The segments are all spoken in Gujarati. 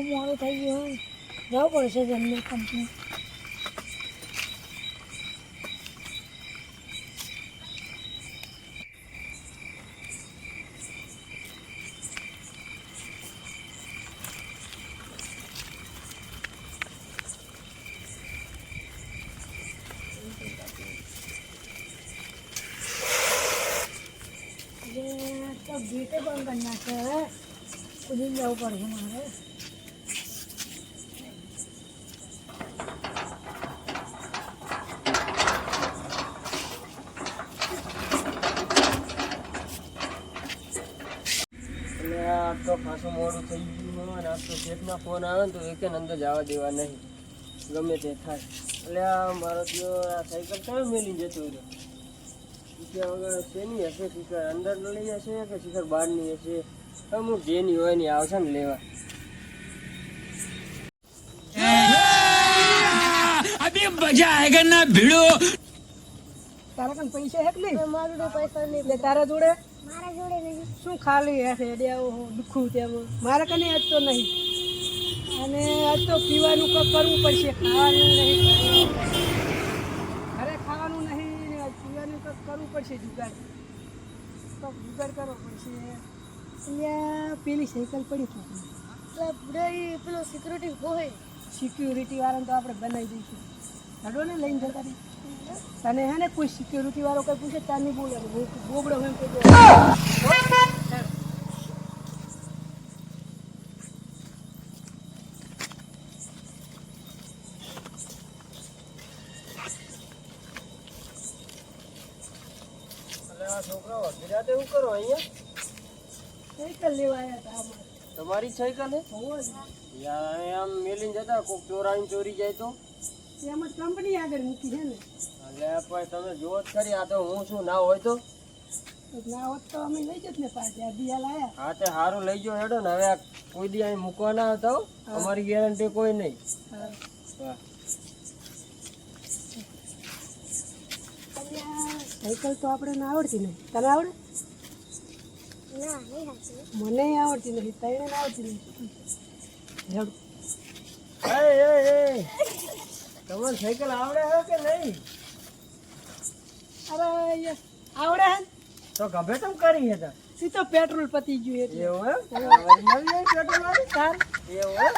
બહુ મોડું થઈ ગયું જવું પડશે જલ્દી કંપની. તો ગેટે બંધ કરી નાખે કુદીને જવું પડશે મારે. આ તો ખાસું મોડું થઈ ગયું અને આ તો શેઠના ફોન આવે ને તો એક અંદર જવા દેવા નહીં, ગમે તે થાય. એટલે આ મારો જો આ સાયકલ કયો મેલી જતો રહ્યો, શીખર વગર શેની હશે, શીખર અંદર લઈ જશે કે શીખર બહારની હશે, અમુક જેની હોય ને આવશે ને લેવા. अभी मजा आएगा ना भिड़ो. તારા કન પૈસા હે કે નહીં? મારું તો પૈસા નહીં. એટલે તારા જોડે મારા જોડે નહીં. શું ખાલી હેડ્યા દુખું તેમ મારે કને આજ તો નહીં. અને આજ તો પીવાનું કંઈક કરવું પડશે, ખાવાનું નહીં, ઘરે ખાવાનું નહીં ને આજ પીવાનું કંઈક કરવું પડશે. જુગાડ કંઈક જુગાડ કરવો પડશે. અહીંયા પેલી સાયકલ પડી હતી, પેલો સિક્યુરિટી હોય સિક્યુરિટી વાળાને તો આપણે બનાવી દઈશું. હડો ને લઈને જતા રહી. તને હે ને કોઈ સિક્યુરિટી વાળો કંઈ પૂછે તાર નહીં બોલે, બોબડો હોય કોઈ આ છોકરાઓ ગુજરાત એવું કરો અહીંયા સાયકલ લેવા આવ્યા હતા અમારે. તમારી સાયકલ હે હોવો જ. યાર આમ મેલીને જતા કોઈક ચોરાઈને ચોરી જાય તો. એમ જ કંપની આગળ મૂકી છે ને. એટલે પણ તમે જુઓ જ ખરી, આ તો હું શું ના હોય તો. ના હોત તો અમે લઈ જત ને પાછી આ દિયાલ આવ્યા. હા તે સારું લઈ જાઓ હેડો ને. હવે આ કોઈ દી અહીં મૂકવા ના હતા હો. અમારી ગેરંટી કોઈ નહીં. હા. હા. સાયકલ તો આપણે ના આવડતી નહીં. તને આવડે? ના નહીં હાચી. મને આવડતી નહીં, તને આવડતી નહીં. હેડ. એ તમારે સાયકલ આવડે છે કે નહીં? અરે આવડે હે તો ગભે તમ કરી હતા. સી તો પેટ્રોલ પતી ગયું એટલે. એવું એમ? નવી આવી પેટ્રોલ વાળી? તાર એવું એમ?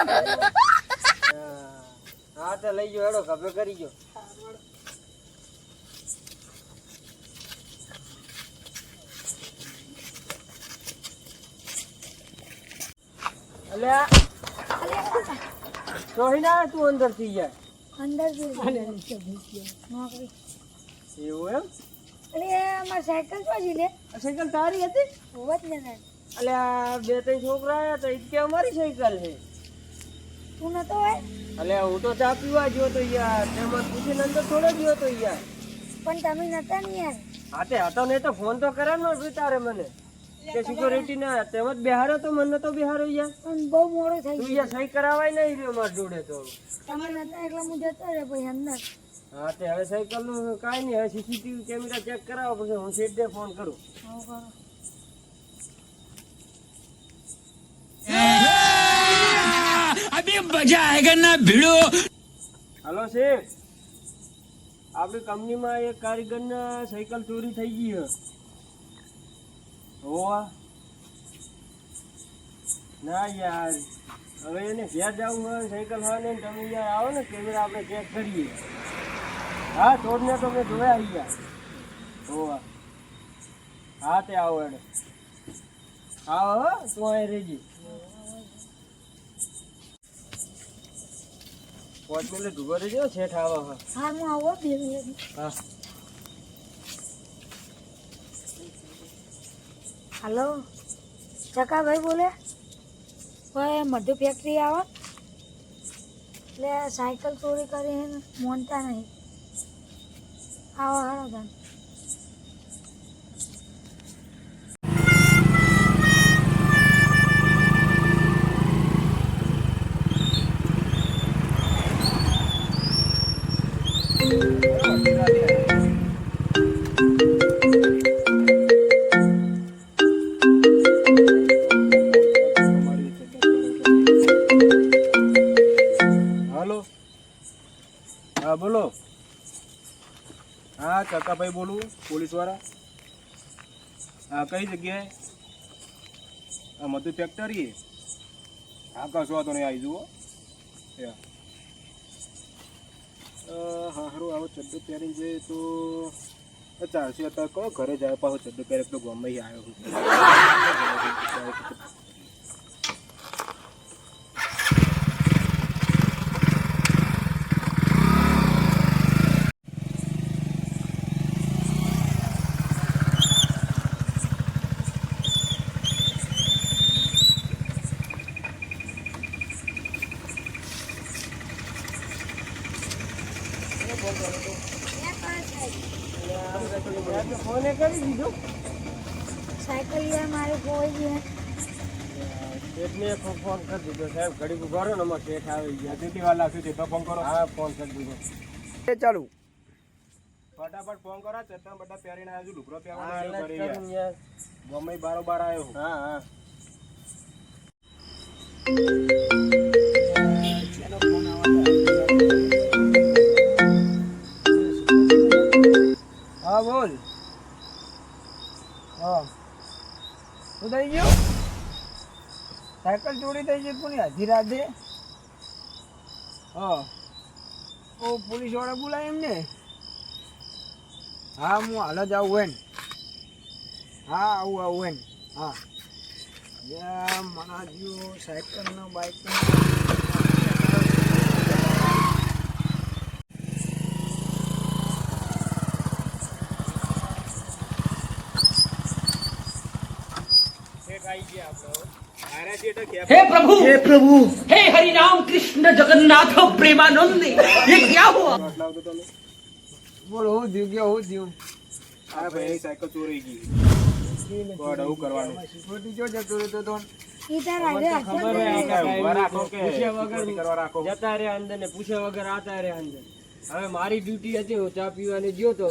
હા તો લઈ જાઓ હેડો, ગભે કરી ગયો. અલ્યા સોહિના તું અંદર થી જાય. અંદર અને નીચે ભૂસી નોકરી. એવું એમ? એટલે અમારી સાયકલ ચોજી લે આ સાયકલ તારી હતી? હોવા જ ને. અલ્યા બે ત્રણ છોકરા આવ્યા તો ઈ કે અમારી સાયકલ છે. તું નતો હોય અલ્યા હું તો ચા પીવા ગયો તો યાર, તેમાં પૂછીને અંદર થોડો ગયો તો યાર. પણ તમે નતા ને યાર. હા તે હતો ને તો ફોન તો કર્યો ને તારે મને કે સિક્યોરિટી ના તેમજ બિહારો તો મને તો બિહારો યાર. પણ બહુ મોડું થઈ તું ગયું. યાર સહી કરાવાય નહીં રહ્યો મારા જોડે તો. તમે નતા એટલે હું જતો રહે પછી અંદર. હા તે હવે સાયકલ નું કાંઈ નહીં, હવે સીસીટીવી કેમેરા ચેક કરાવો પછી હું સીધે ફોન કરું. આવું કરો. अभी मजा आएगा ना भिड़ो. હલો શેઠ, આપણી કંપનીમાં એક કારીગરના સાયકલ ચોરી થઈ ગઈ છે. હોવા ના યાર, હવે એને ઘેર જવું હોય સાયકલ હોય ને તમે યાર આવો ને કેમેરા આપણે ચેક કરીએ. હા ચોરને તો મેં જોયા અહીંયા. હોવા હા તે આવો એડે. આવો હો તું અહીં રહેજી. 5 મિનિટ ઉભો રહેજો, શેઠ આવો. હા હું આવો 2 મિનિટ. હા હલો ચકાભાઈ બોલે? કોઈ મધુ ફેક્ટરી આવો એટલે સાયકલ ચોરી કરીને મોનતા નહીં. આવો હાલો તમે. હા બોલો. હા કાકાભાઈ બોલું, પોલીસવાળા. હા કઈ જગ્યાએ? હા મધુ ફેક્ટરી. હા કશો વાંધો નહીં, આવી જુઓ. હા સારું, આવો ચડ્ડો પહેરીને જઈએ તો ચાલશે. અત્યારે કયો ઘરે જાય પાછો ચડ્ડો પહેરે તો ગમે આવ્યો છું. ફોને કરી દીધો. સાયકલ યાર મારે કોઈ છે. શેઠને ફોન કરી દીધો. સાહેબ ઘડીક ઉભા રહો ને, અમારે શેઠ આવી ગયા. કેટલી વાર લાગશે તો ફોન કરો. હા ફોન કરી દીધો. ચાલુ ફટાફટ ફોન કરો. ચડ્ડા બટ્ટા પહેરીને આવ્યો છું, લુગડો હા પહેરવાનો એટલે જ કરું ને યાર. ગમે બારોબાર આવ્યો હું. હા હા હા બોલ. હા શું થઈ ગયું? સાયકલ ચોરી થઈ ગઈ કોની અડધી રાતે? હા ઓ પોલીસ વાળા બોલાય એમને? હા હું હાલ જ આવું એમ. હા આવું એમ. હા મારા જો સાયકલનો બાઇકનો हे प्रभु हे हरि राम कृष्ण जगन्नाथ प्रेमानंद ये क्या हुआ? બોલો હું થયું કે હું થયું? હા ભાઈ સાયકલ ચોરી ગઈ. ગોડ આવું કરવાનું. સિક્યુરિટી જો જતો રહેતો તો ઈ તાર આજે ખબર હોય કાંઈ ઊભા રાખો કે પૂછ્યા security કરવા રાખો. વગર જતા રહ્યા અંદર ને પૂછ્યા વગર આતા રહ્યા અંદર. હવે મારી ડ્યુટી હતી, હું ચા પીવાની ગયો તો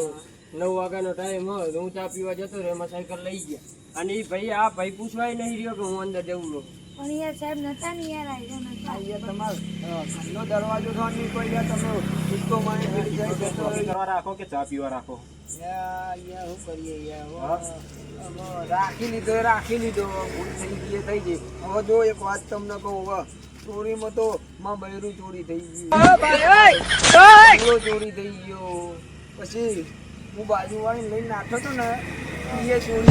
9 વાગ્યાનો ટાઈમ હોય તો હું ચા પીવા જતો રહ્યો, એમાં સાયકલ લઈ ગયા. અને એ ભાઈ આ ભાઈ પૂછવાય નહીં રહ્યો કે હું અંદર જવું છું. પણ યાર સાહેબ નતા ને યાર આજે નતા. અહીંયા તમારો ઘરનો દરવાજો તો નહીં કોઈ યાર તમે ઉઠકો મારી પડી જાય જતો Security કરવા રાખો કે ચા પીવા રાખો. યાર શું કરીએ યાર હવે રાખી લીધો ભૂલ થઈ ગઈ એ થઈ ગઈ. હવે જો એક વાત તમને કહું, હવે ચોરીમાં તો માં બૈરું ચોરી થઈ ગયું, ચોરી થઈ ગયો. પછી હું બાજુવાળી લઈને નાખ્યો હતો ને એ ચોરી,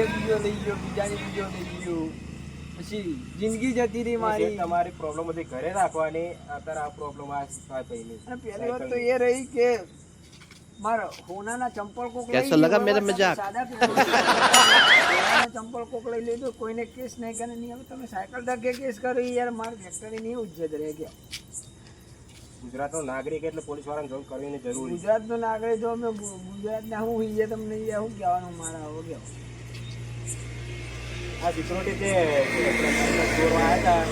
એ બીજો લઈ ગયો, બીજાને બીજો લઈ ગયો. પછી જિંદગી જતી રહી જે મારી. તમારી પ્રોબ્લેમ હતી ઘરે રાખવાની, અત્યારે આ પ્રોબ્લેમ આ થાય પહેલી. અને પહેલી વાત તો એ રહી કે મારા હોનાના ચંપલ કોક લઈ कैसा लगा मेरा मजाक? સાદા હોનાના ચંપલ કોક લઈ લીધો, કોઈને કેસ નહીં કરે નહીં. હવે તમે સાયકલ ધકે કેસ કરી યાર, મારી ફેક્ટરી ની ઉજ્જત રહે ગયા. ગુજરાતનો નાગરિક એટલે પોલીસ વાળાને જોબ કરવી જરૂરી. ગુજરાતનો નાગરિક જો અમે ગુજરાતના હું હોઈએ તમને યાર શું કહેવાનું મારા હવે કહેવું. આ સિક્યુરિટી તે ચોરવા આવ્યા હતા,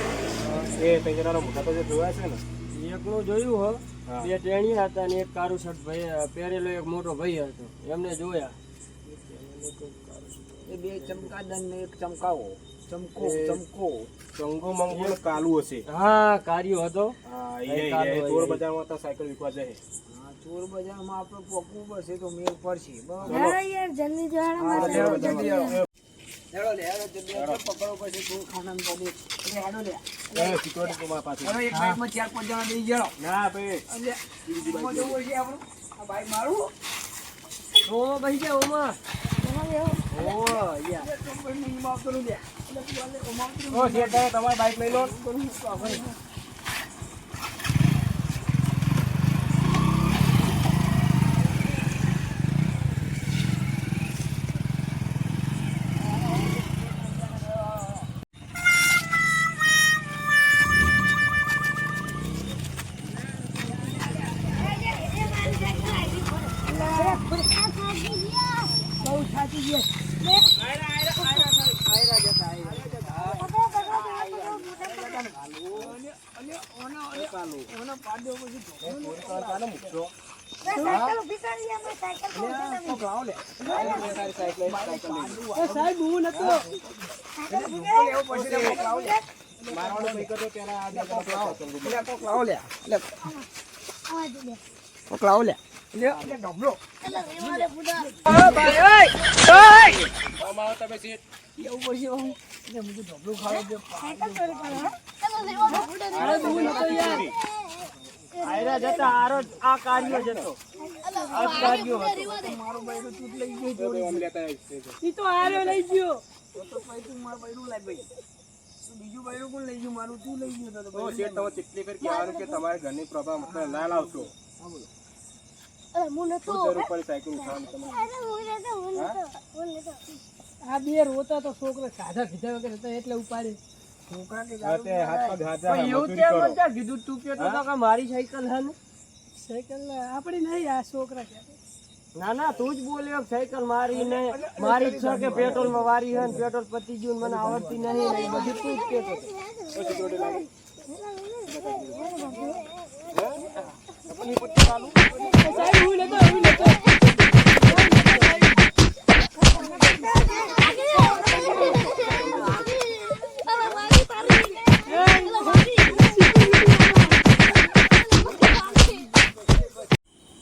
એ તૈયારો મોટા તો જે જોયા છે ને, એકનું જોયું હો, હા. 2 ટેણીયા હતા ને એક કારું શર્ટ ભાઈ પહેરેલો એક મોટો ભાઈ હતો, એમને જોયા. એ બે ચમકાદન ને એક ચમકાવો, ચમકો ચંગો મંગો ને કાલું હશે. હા કાર્યો હતો. હા એ એ કાલું હોય. ચોર બજારમાં હતા, સાયકલ વિકવા જાય. હા ચોર બજારમાં આપણે પકવું પડશે તો મેળ પડશે. બરાબર યાર યાર જલ્દી જવાના હા, મારે. લેવો, જલ્દી આવો. હેડો લે, હેડો જલ્દી આવો. પકડો પછી તું ખાનામાં પડી. એટલે હેડો લે. સિક્યુરિટી તમારા પાસે. હેડો, એક બાઈકમાં 4-5 જણા બેસી જાઓ. ના ભાઈ એટલે આમાં જવું હશે આપણું. આ બાઈક મારું. ઓમાં ભાઈ છે ઓમાં. એમાં બેહો. ઓવો યા. એટલે તું પણ નહીં માફ કરું લે. એટલે તું આલે ઓમાં ઉતરી. ઓ શેઠ તમે તમારી બાઈક લઈ લો. બહુ થાકી ગયા. ઓનો પાડ્યો પછી ચોરી કરવા ચાલે મૂકશો. સાયકલ ઉભી કરી અમે સાયકલ કોક લાવો લે. તારી સાયકલ લઈ લો. સાહેબ હું નતો. સાયકલ ઉભી કરી. લેવો પડશે એટલે કોક લાવો લે. મારવાનો ભાઈ કરતો ત્યારે આ કોક લાવો લે. એટલે આવા દે. પકડાવો લે આમાં તમે સીટ એવું પછી હું એટલે મુજે ઢોબલું ખાવા દે આયરા જતા આ કાર્યો જતો આ કાર્યો હતો મારો બૈરું તૂટ લઈ ગયો તો આમ લેતા આવી ઈ તો આર્યો લઈ ગયો તો ભાઈ તું મારું બૈરું લાય ભાઈ બીજું બૈરું કોણ લઈ ગયું મારું તું લઈ ગયો તો તો શેઠ તમે ચીટલી કરી કહેવાનું કે તમારે ઘરની પ્રોબ્લેમ એટલે ના લાવશો શું જરૂર પડી સાયકલ ઉઠાવવાની તમારે આ બે રોતા તો છોકરા સાધા કીધા વગર હતા એટલે ઉપાડે છોકરા કે હા, તે હાથ પગ હાથ ભાઈ એવું મજૂરી કેમ કરો. હતા કીધું તું કેતો તો કે મારી સાયકલ હે ને સાયકલ આપણી નહીં આ છોકરા કહેતા ના ના તું જ બોલ્યો કે સાયકલ મારી ને મારી જ છે કે પેટ્રોલ માં વારી હે ને પેટ્રોલ પતી ગયું ને મને આવડતી નહીં ને એ બધું તું જ કેતો હતો. તો સિક્યુરિટી લાગે સાહેબ હું લેતો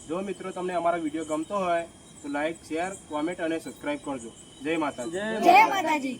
જો મિત્રો તમને અમારો વિડીયો ગમતો હોય તો લાઈક શેર કોમેન્ટ અને સબસ્ક્રાઇબ કરજો જય માતાજી જય માતાજી.